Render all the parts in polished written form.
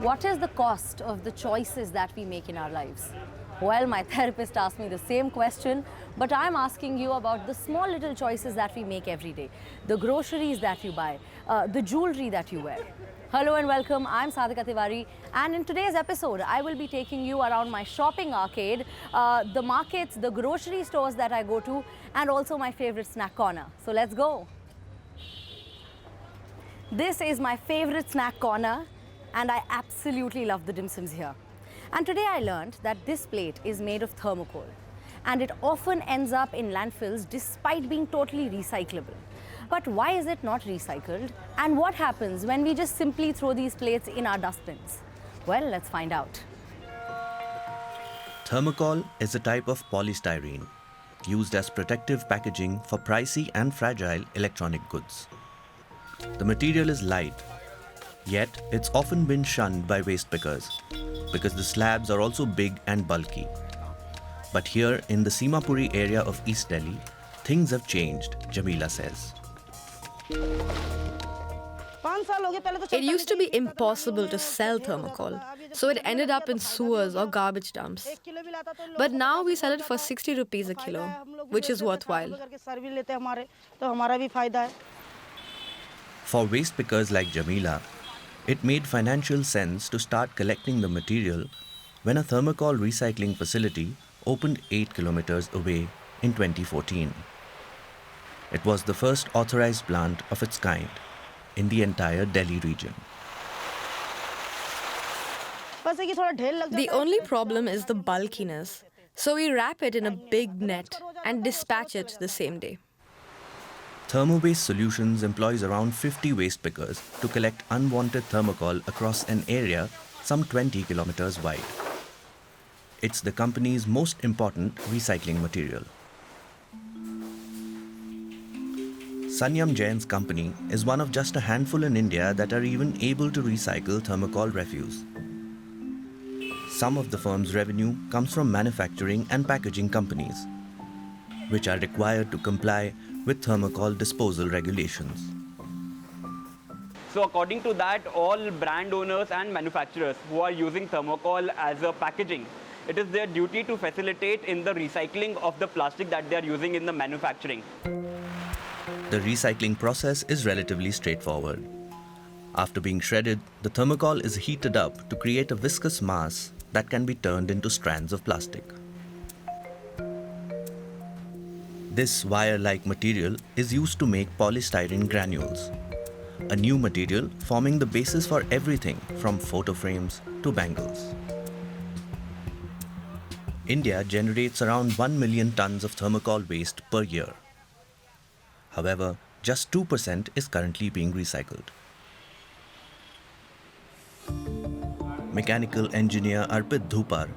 What is the cost of the choices that we make in our lives? Well, my therapist asked me the same question, but I'm asking you about the small little choices that we make every day. The groceries that you buy, the jewelry that you wear. Hello and welcome, I'm Sadhika Tiwari, and in today's episode, I will be taking you around my shopping arcade, the markets, the grocery stores that I go to, and also my favorite snack corner. So let's go. This is my favorite snack corner, and I absolutely love the dim sums here. And today I learned that this plate is made of thermocol, and it often ends up in landfills despite being totally recyclable. But why is it not recycled? And what happens when we just simply throw these plates in our dustbins? Well, let's find out. Thermocol is a type of polystyrene used as protective packaging for pricey and fragile electronic goods. The material is light, yet it's often been shunned by waste pickers because the slabs are also big and bulky. But here in the Simapuri area of East Delhi, things have changed, Jamila says. It used to be impossible to sell thermocol, so it ended up in sewers or garbage dumps. But now we sell it for 60 rupees a kilo, which is worthwhile. For waste pickers like Jamila, it made financial sense to start collecting the material when a thermocol recycling facility opened 8 kilometers away in 2014. It was the first authorized plant of its kind in the entire Delhi region. The only problem is the bulkiness, so we wrap it in a big net and dispatch it the same day. Thermo-based solutions employs around 50 waste pickers to collect unwanted thermocol across an area some 20 kilometers wide. It's the company's most important recycling material. Sanyam Jain's company is one of just a handful in India that are even able to recycle thermocol refuse. Some of the firm's revenue comes from manufacturing and packaging companies, which are required to comply with thermocol disposal regulations. So according to that, all brand owners and manufacturers who are using thermocol as a packaging, it is their duty to facilitate in the recycling of the plastic that they are using in the manufacturing. The recycling process is relatively straightforward. After being shredded, the thermocol is heated up to create a viscous mass that can be turned into strands of plastic. This wire-like material is used to make polystyrene granules, a new material forming the basis for everything from photo frames to bangles. India generates around 1 million tons of thermocol waste per year. However, just 2% is currently being recycled. Mechanical engineer Arpit Dhupar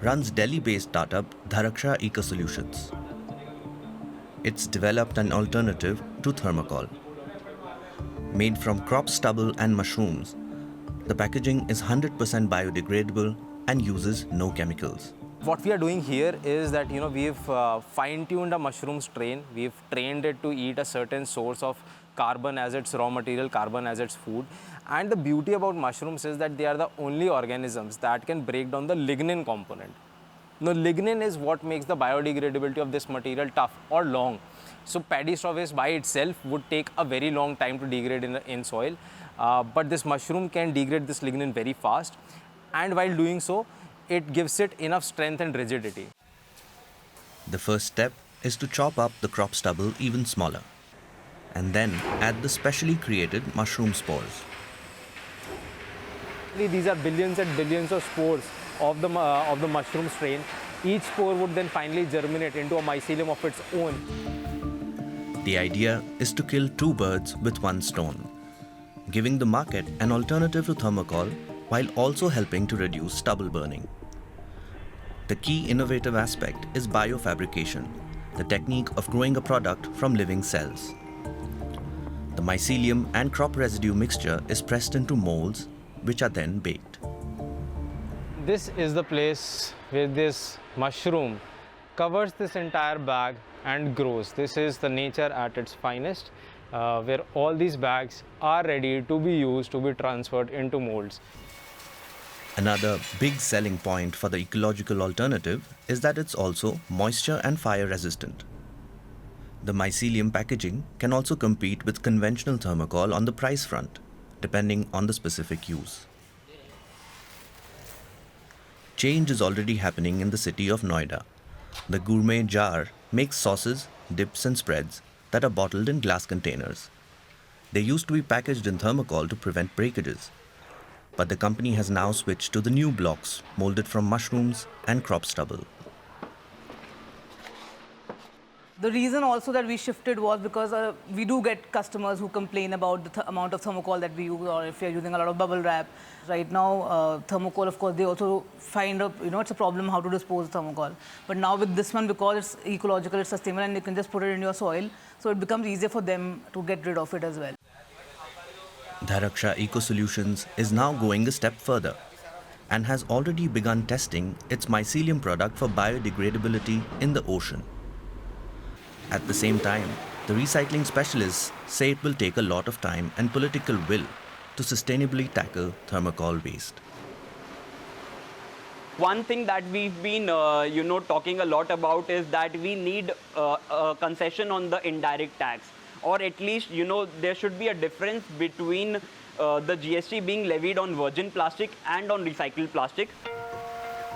runs Delhi-based startup Dharaksha Eco Solutions. It's developed an alternative to thermocol. Made from crop stubble and mushrooms, the packaging is 100% biodegradable and uses no chemicals. What we are doing here is that we've fine-tuned a mushroom strain. We've trained it to eat a certain source of carbon as its raw material, carbon as its food. And the beauty about mushrooms is that they are the only organisms that can break down the lignin component. Now, lignin is what makes the biodegradability of this material tough or long. So paddy straw waste by itself would take a very long time to degrade in soil. But this mushroom can degrade this lignin very fast. And while doing so, it gives it enough strength and rigidity. The first step is to chop up the crop stubble even smaller, and then add the specially created mushroom spores. These are billions and billions of spores of the mushroom strain. Each spore would then finally germinate into a mycelium of its own. The idea is to kill two birds with one stone, giving the market an alternative to thermocol while also helping to reduce stubble burning. The key innovative aspect is biofabrication, the technique of growing a product from living cells. The mycelium and crop residue mixture is pressed into molds, which are then baked. This is the place where this mushroom covers this entire bag and grows. This is the nature at its finest, where all these bags are ready to be used to be transferred into molds. Another big selling point for the ecological alternative is that it's also moisture and fire resistant. The mycelium packaging can also compete with conventional thermocol on the price front, depending on the specific use. Change is already happening in the city of Noida. The gourmet jar makes sauces, dips and spreads that are bottled in glass containers. They used to be packaged in thermocol to prevent breakages. But the company has now switched to the new blocks molded from mushrooms and crop stubble. The reason also that we shifted was because we do get customers who complain about the amount of thermocol that we use, or if you're using a lot of bubble wrap. Right now, thermocol, of course, they also find it's a problem how to dispose of thermocol. But now with this one, because it's ecological, it's sustainable, and you can just put it in your soil, so it becomes easier for them to get rid of it as well. Dharaksha Eco Solutions is now going a step further and has already begun testing its mycelium product for biodegradability in the ocean. At the same time, the recycling specialists say it will take a lot of time and political will to sustainably tackle thermocol waste. One thing that we've been, talking a lot about is that we need a concession on the indirect tax, or at least, there should be a difference between the GST being levied on virgin plastic and on recycled plastic.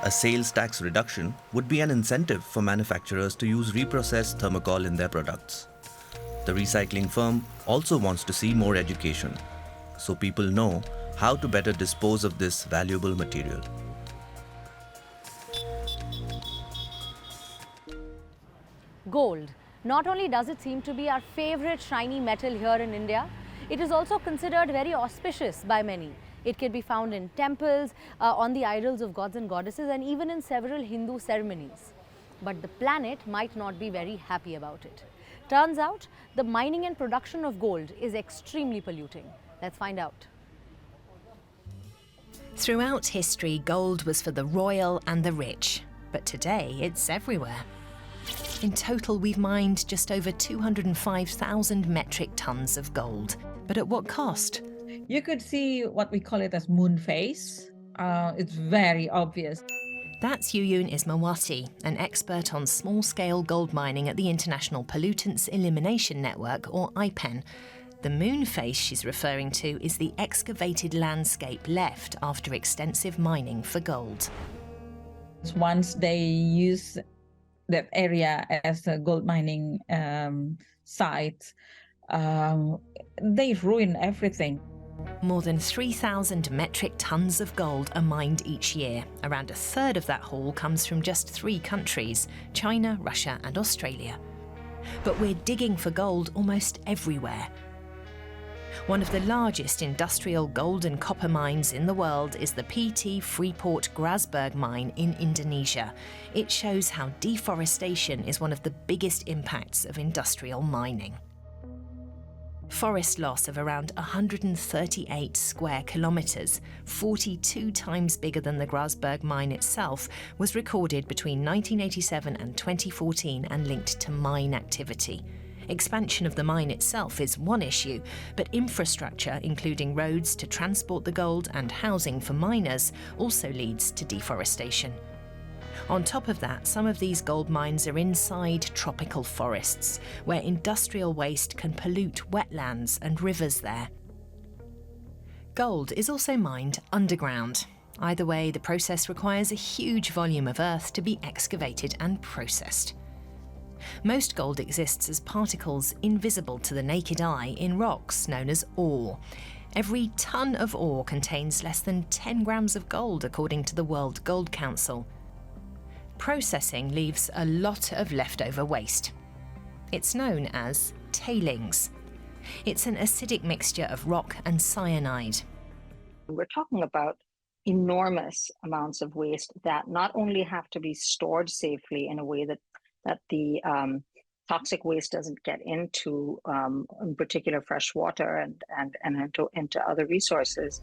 A sales tax reduction would be an incentive for manufacturers to use reprocessed thermocol in their products. The recycling firm also wants to see more education, so people know how to better dispose of this valuable material. Gold. Not only does it seem to be our favorite shiny metal here in India, it is also considered very auspicious by many. It can be found in temples, on the idols of gods and goddesses, and even in several Hindu ceremonies. But the planet might not be very happy about it. Turns out, the mining and production of gold is extremely polluting. Let's find out. Throughout history, gold was for the royal and the rich, but today it's everywhere. In total, we've mined just over 205,000 metric tons of gold. But at what cost? You could see what we call it as moon phase. It's very obvious. That's Yuyun Ismawati, an expert on small-scale gold mining at the International Pollutants Elimination Network, or IPEN. The moon face she's referring to is the excavated landscape left after extensive mining for gold. Once they use that area as a gold mining site, they ruin everything. More than 3,000 metric tons of gold are mined each year. Around a third of that haul comes from just 3 countries, China, Russia and Australia. But we're digging for gold almost everywhere. One of the largest industrial gold and copper mines in the world is the PT Freeport Grasberg mine in Indonesia. It shows how deforestation is one of the biggest impacts of industrial mining. Forest loss of around 138 square kilometres, 42 times bigger than the Grasberg mine itself, was recorded between 1987 and 2014 and linked to mine activity. Expansion of the mine itself is one issue, but infrastructure, including roads to transport the gold and housing for miners, also leads to deforestation. On top of that, some of these gold mines are inside tropical forests, where industrial waste can pollute wetlands and rivers there. Gold is also mined underground. Either way, the process requires a huge volume of earth to be excavated and processed. Most gold exists as particles invisible to the naked eye in rocks known as ore. Every ton of ore contains less than 10 grams of gold, according to the World Gold Council. Processing leaves a lot of leftover waste. It's known as tailings. It's an acidic mixture of rock and cyanide. We're talking about enormous amounts of waste that not only have to be stored safely in a way that the toxic waste doesn't get into, in particular, fresh water and into other resources.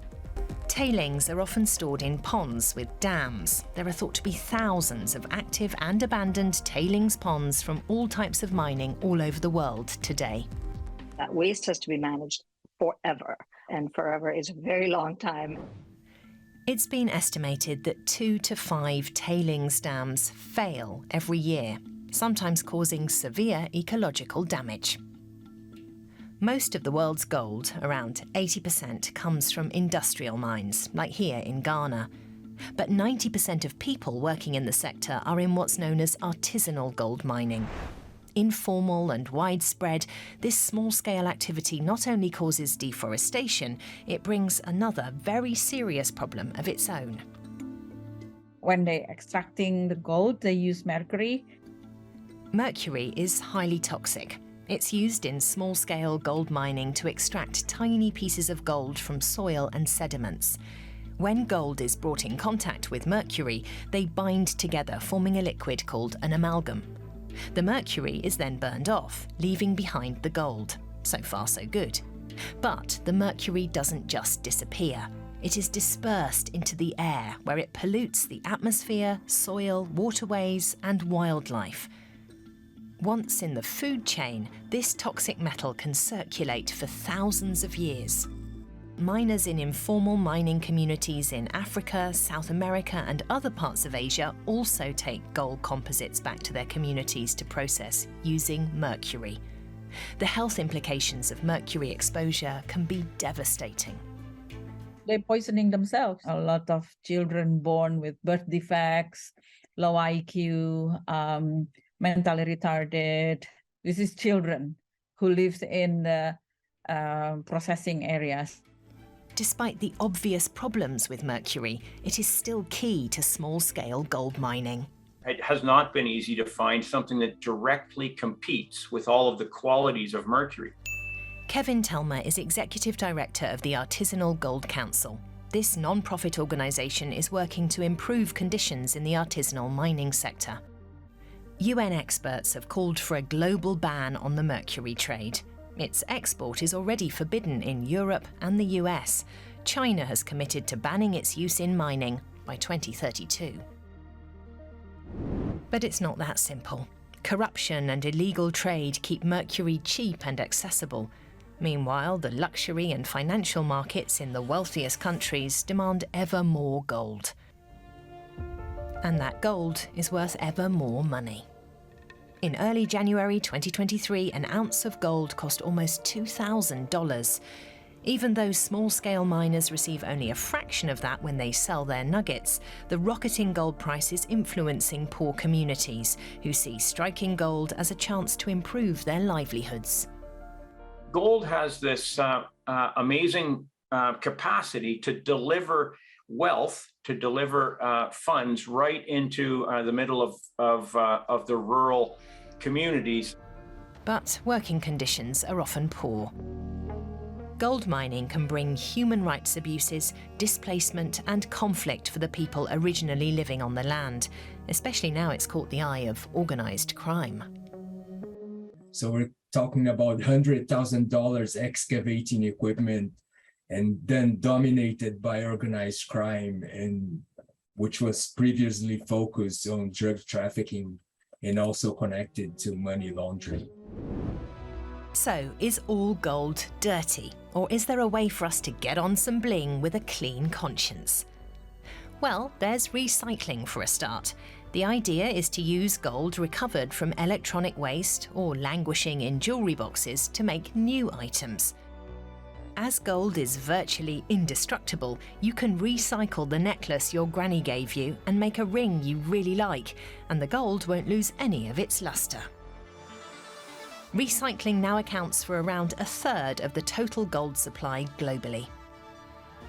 Tailings are often stored in ponds with dams. There are thought to be thousands of active and abandoned tailings ponds from all types of mining all over the world today. That waste has to be managed forever, and forever is a very long time. It's been estimated that 2 to 5 tailings dams fail every year, sometimes causing severe ecological damage. Most of the world's gold, around 80%, comes from industrial mines, like here in Ghana. But 90% of people working in the sector are in what's known as artisanal gold mining. Informal and widespread, this small-scale activity not only causes deforestation, it brings another very serious problem of its own. When they're extracting the gold, they use mercury. Mercury is highly toxic. It's used in small-scale gold mining to extract tiny pieces of gold from soil and sediments. When gold is brought in contact with mercury, they bind together, forming a liquid called an amalgam. The mercury is then burned off, leaving behind the gold. So far, so good. But the mercury doesn't just disappear. It is dispersed into the air, where it pollutes the atmosphere, soil, waterways, and wildlife. Once in the food chain, this toxic metal can circulate for thousands of years. Miners in informal mining communities in Africa, South America, and other parts of Asia also take gold composites back to their communities to process using mercury. The health implications of mercury exposure can be devastating. They're poisoning themselves. A lot of children born with birth defects, low IQ, mentally retarded. This is children who live in the processing areas. Despite the obvious problems with mercury, it is still key to small-scale gold mining. It has not been easy to find something that directly competes with all of the qualities of mercury. Kevin Telmer is Executive Director of the Artisanal Gold Council. This non-profit organisation is working to improve conditions in the artisanal mining sector. UN experts have called for a global ban on the mercury trade. Its export is already forbidden in Europe and the US. China has committed to banning its use in mining by 2032. But it's not that simple. Corruption and illegal trade keep mercury cheap and accessible. Meanwhile, the luxury and financial markets in the wealthiest countries demand ever more gold. And that gold is worth ever more money. In early January 2023, an ounce of gold cost almost $2,000. Even though small-scale miners receive only a fraction of that when they sell their nuggets, the rocketing gold price is influencing poor communities who see striking gold as a chance to improve their livelihoods. Gold has this amazing capacity to deliver wealth, to deliver funds right into the middle of the rural communities. But working conditions are often poor. Gold mining can bring human rights abuses, displacement, and conflict for the people originally living on the land, especially now it's caught the eye of organised crime. So we're talking about $100,000 excavating equipment, and then dominated by organized crime, and which was previously focused on drug trafficking and also connected to money laundering. So, is all gold dirty? Or is there a way for us to get on some bling with a clean conscience? Well, there's recycling for a start. The idea is to use gold recovered from electronic waste or languishing in jewellery boxes to make new items. As gold is virtually indestructible, you can recycle the necklace your granny gave you and make a ring you really like, and the gold won't lose any of its lustre. Recycling now accounts for around a third of the total gold supply globally.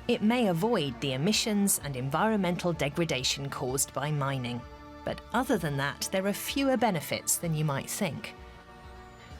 It may avoid the emissions and environmental degradation caused by mining, but other than that, there are fewer benefits than you might think.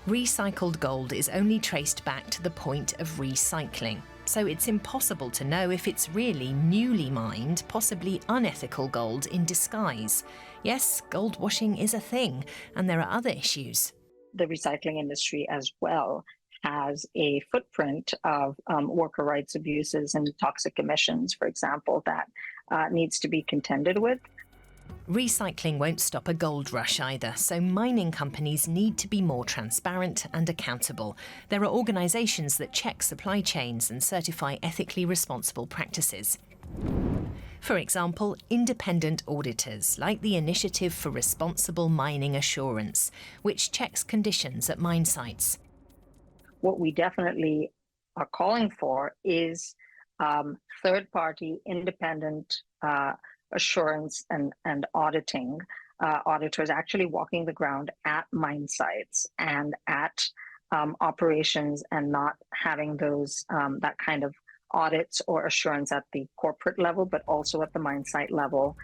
Recycled gold is only traced back to the point of recycling, so it's impossible to know if it's really newly mined, possibly unethical gold in disguise. Yes, gold washing is a thing, and there are other issues. The recycling industry as well has a footprint of worker rights abuses and toxic emissions, for example, that needs to be contended with. Recycling won't stop a gold rush either, so mining companies need to be more transparent and accountable. There are organisations that check supply chains and certify ethically responsible practices. For example, independent auditors, like the Initiative for Responsible Mining Assurance, which checks conditions at mine sites. What we definitely are calling for is third-party independent assurance and auditing, auditors actually walking the ground at mine sites and at operations, and not having those that kind of audits or assurance at the corporate level, but also at the mine site level.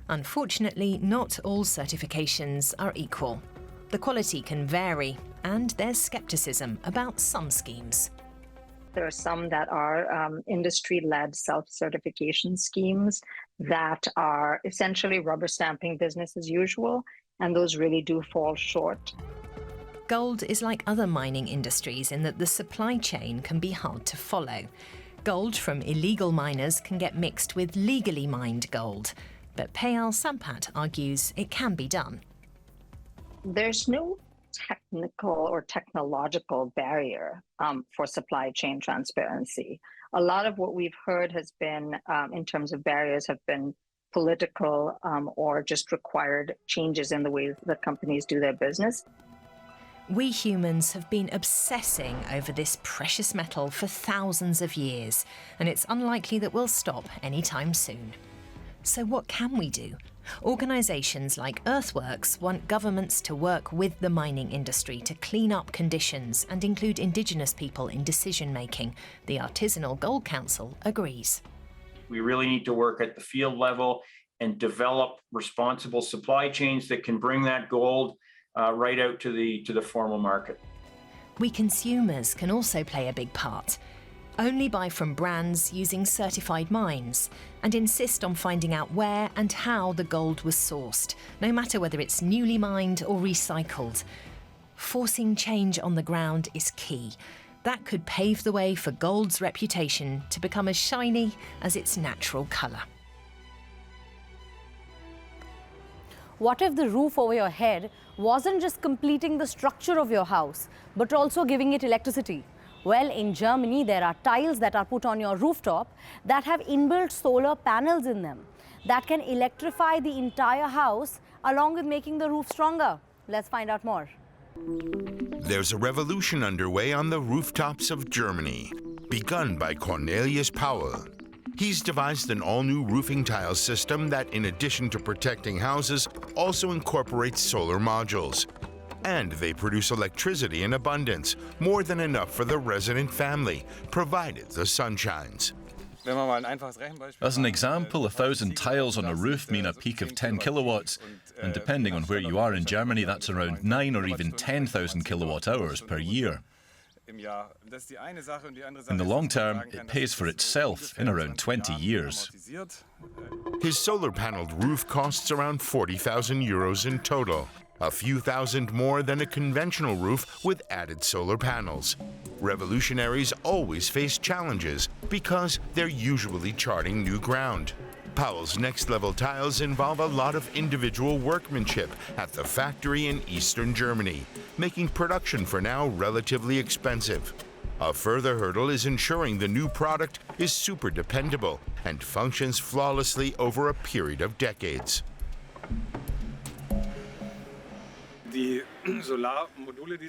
Unfortunately, not all certifications are equal. The quality can vary, and there's scepticism about some schemes. There are some that are industry-led self-certification schemes that are essentially rubber stamping business as usual, and those really do fall short. Gold is like other mining industries in that the supply chain can be hard to follow. Gold from illegal miners can get mixed with legally mined gold, but Payal Sampat argues it can be done. There's no technical or technological barrier for supply chain transparency. A lot of what we've heard has been, in terms of barriers, have been political or just required changes in the way that companies do their business. We humans have been obsessing over this precious metal for thousands of years, and it's unlikely that we'll stop anytime soon. So what can we do? Organisations like Earthworks want governments to work with the mining industry to clean up conditions and include Indigenous people in decision-making. The Artisanal Gold Council agrees. We really need to work at the field level and develop responsible supply chains that can bring that gold right out to the formal market. We consumers can also play a big part. Only buy from brands using certified mines and insist on finding out where and how the gold was sourced, no matter whether it's newly mined or recycled. Forcing change on the ground is key. That could pave the way for gold's reputation to become as shiny as its natural colour. What if the roof over your head wasn't just completing the structure of your house, but also giving it electricity? Well, in Germany, there are tiles that are put on your rooftop that have inbuilt solar panels in them that can electrify the entire house along with making the roof stronger. Let's find out more. There's a revolution underway on the rooftops of Germany, begun by Cornelius Powell. He's devised an all-new roofing tile system that, in addition to protecting houses, also incorporates solar modules. And they produce electricity in abundance, more than enough for the resident family, provided the sun shines. As an example, 1,000 tiles on a roof mean a peak of 10 kilowatts, and depending on where you are in Germany, that's around 9 or even 10,000 kilowatt hours per year. In the long term, it pays for itself in around 20 years. His solar-paneled roof costs around 40,000 euros in total, a few thousand more than a conventional roof with added solar panels. Revolutionaries always face challenges because they're usually charting new ground. Powell's next-level tiles involve a lot of individual workmanship at the factory in eastern Germany, making production for now relatively expensive. A further hurdle is ensuring the new product is super dependable and functions flawlessly over a period of decades. The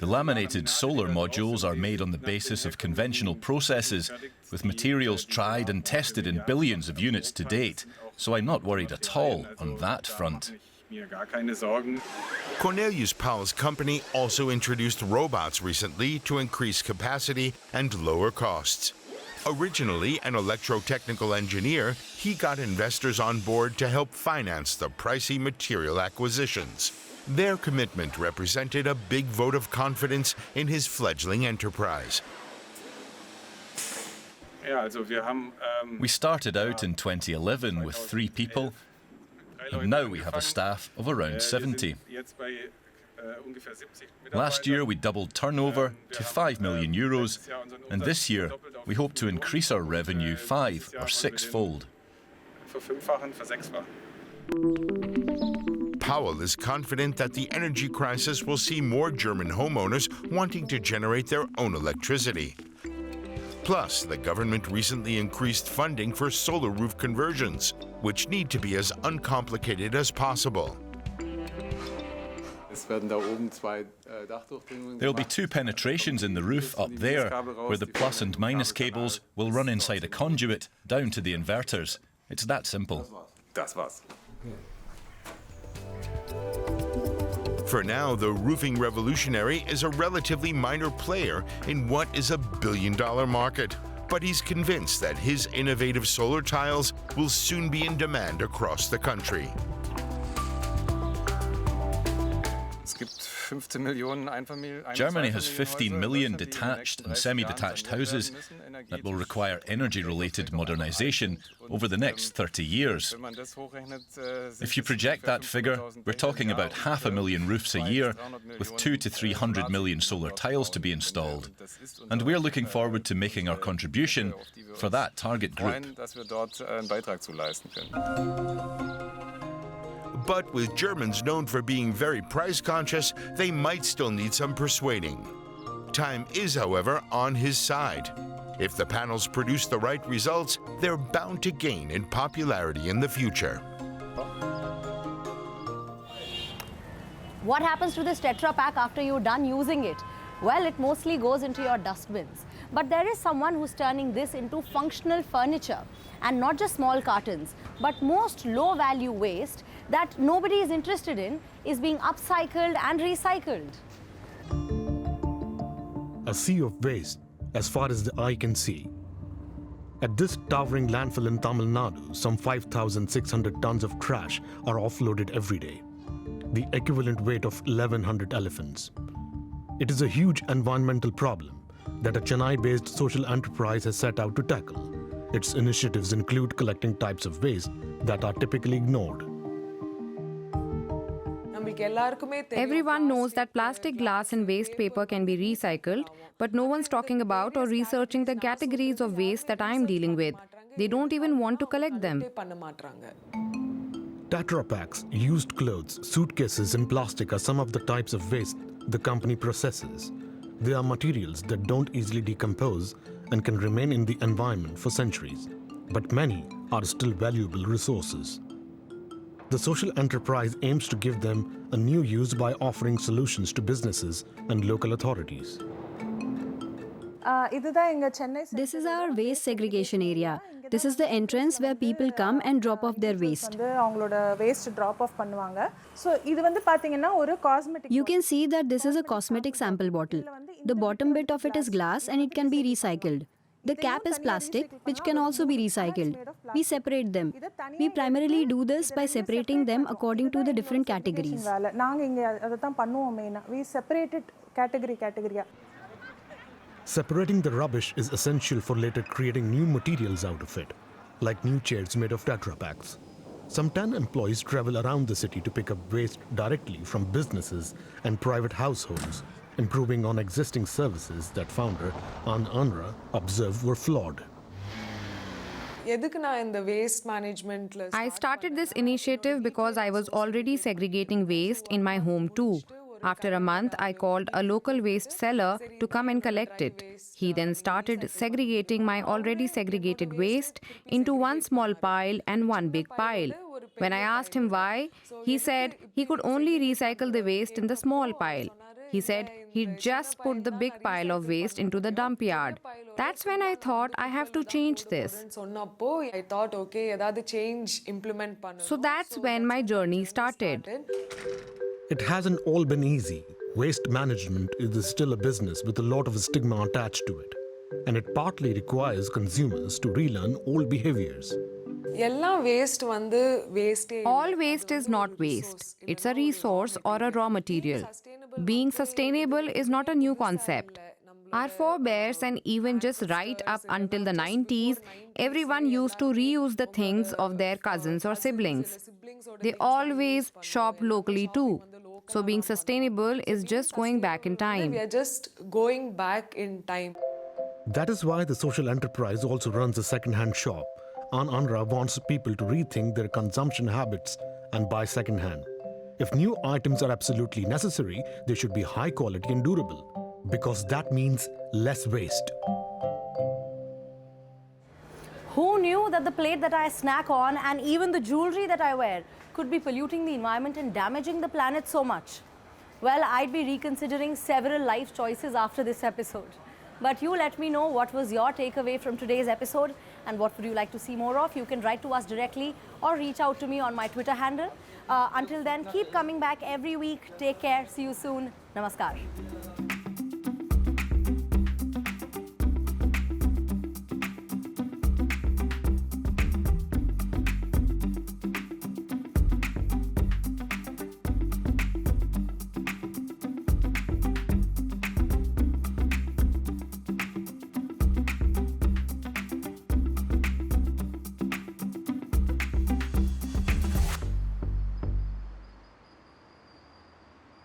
laminated solar modules are made on the basis of conventional processes, with materials tried and tested in billions of units to date, so I'm not worried at all on that front. Cornelius Powell's company also introduced robots recently to increase capacity and lower costs. Originally an electrotechnical engineer, he got investors on board to help finance the pricey material acquisitions. Their commitment represented a big vote of confidence in his fledgling enterprise. We started out in 2011 with 3 people, and now we have a staff of around 70. Last year we doubled turnover to 5 million euros, and this year we hope to increase our revenue 5 or 6-fold. Powell is confident that the energy crisis will see more German homeowners wanting to generate their own electricity. Plus, the government recently increased funding for solar roof conversions, which need to be as uncomplicated as possible. There'll be two penetrations in the roof up there, where the plus and minus cables will run inside a conduit down to the inverters. It's that simple. For now, the roofing revolutionary is a relatively minor player in what is a billion-dollar market. But he's convinced that his innovative solar tiles will soon be in demand across the country. Germany has 15 million detached and semi-detached houses that will require energy-related modernisation over the next 30 years. If you project that figure, we're talking about 500,000 roofs a year, with 200 to 300 million solar tiles to be installed. And we're looking forward to making our contribution for that target group. But with Germans known for being very price conscious, they might still need some persuading. Time is, however, on his side. If the panels produce the right results, they're bound to gain in popularity in the future. What happens to this Tetra Pak after you're done using it? Well, it mostly goes into your dustbins. But there is someone who's turning this into functional furniture. And not just small cartons, but most low-value waste that nobody is interested in is being upcycled and recycled. A sea of waste as far as the eye can see. At this towering landfill in Tamil Nadu, some 5,600 tons of trash are offloaded every day, the equivalent weight of 1,100 elephants. It is a huge environmental problem that a Chennai-based social enterprise has set out to tackle. Its initiatives include collecting types of waste that are typically ignored. Everyone knows that plastic, glass and waste paper can be recycled, but no one's talking about or researching the categories of waste that I'm dealing with. They don't even want to collect them. Tetra Paks, used clothes, suitcases and plastic are some of the types of waste the company processes. They are materials that don't easily decompose and can remain in the environment for centuries, but many are still valuable resources. The social enterprise aims to give them a new use by offering solutions to businesses and local authorities. This is our waste segregation area. This is the entrance where people come and drop off their waste. You can see that this is a cosmetic sample bottle. The bottom bit of it is glass and it can be recycled. The cap is plastic, which can also be recycled. We separate them. We primarily do this by separating them according to the different categories. We separate it category. Separating the rubbish is essential for later creating new materials out of it, like new chairs made of Tetra Paks. Some 10 employees travel around the city to pick up waste directly from businesses and private households, improving on existing services that founder Ann Anra observed were flawed. I started this initiative because I was already segregating waste in my home too. After a month, I called a local waste seller to come and collect it. He then started segregating my already segregated waste into one small pile and one big pile. When I asked him why, he said he could only recycle the waste in the small pile. He said he'd just put the big pile of waste into the dump yard. That's when I thought I have to change this. So that's when my journey started. It hasn't all been easy. Waste management is still a business with a lot of stigma attached to it. And it partly requires consumers to relearn old behaviors. All waste is not waste. It's a resource or a raw material. Being sustainable is not a new concept. Our forebears and even just right up until the 90s, everyone used to reuse the things of their cousins or siblings. They always shopped locally too. So being sustainable is just going back in time. That is why the social enterprise also runs a second-hand shop. Ann Anra wants people to rethink their consumption habits and buy second-hand. If new items are absolutely necessary, they should be high quality and durable, because that means less waste. knew that the plate that I snack on and even the jewelry that I wear could be polluting the environment and damaging the planet so much, well, I'd be reconsidering several life choices after this episode. But you let me know what was your takeaway from today's episode and what would you like to see more of. You can write to us directly or reach out to me on my Twitter handle. Until then, keep coming back every week. Take care. See you soon. Namaskar.